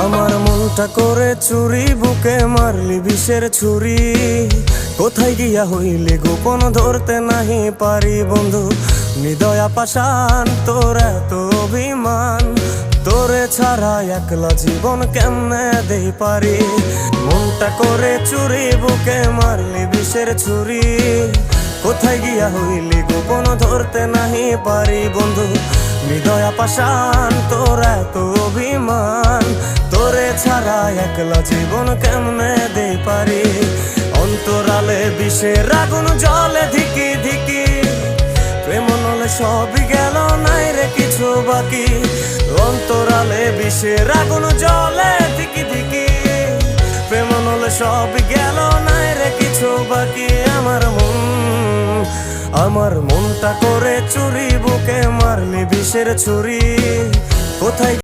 আমার মনটা করে চুরি, বুকে মারলি বিষের ছুরি। কোথায় গিয়া হইলি গোপন ধরতে নাহি পারি বন্ধু। হৃদয়া পাষাণ তোর এত অভিমান, তোরে ছাড়া একলা জীবন কেমনে দেই পারি। মনটা করে চুরি, বুকে মারলি বিষের ছুরি। কোথায় গিয়া হইলি গোপন ধরতে নাহি পারি বন্ধু। হৃদয়া পাষাণ তোর এত অভিমান, তোরে ছাড়া একলা জীবন কেমনে দেই পারি। অন্তরালে বিষের আগুন জ্বলে ধিকি ধিকি, প্রেম নলে সবই গেল নাই রে কিছু বাকি। অন্তরালে বিষের আগুন জ্বলে ধিকি ধিকি, প্রেম নলে সবই গেল নাই রে কিছু বাকি। আমার মনটা করে চুরি, বুকে মারলি বিষের ছুরি। কোথায়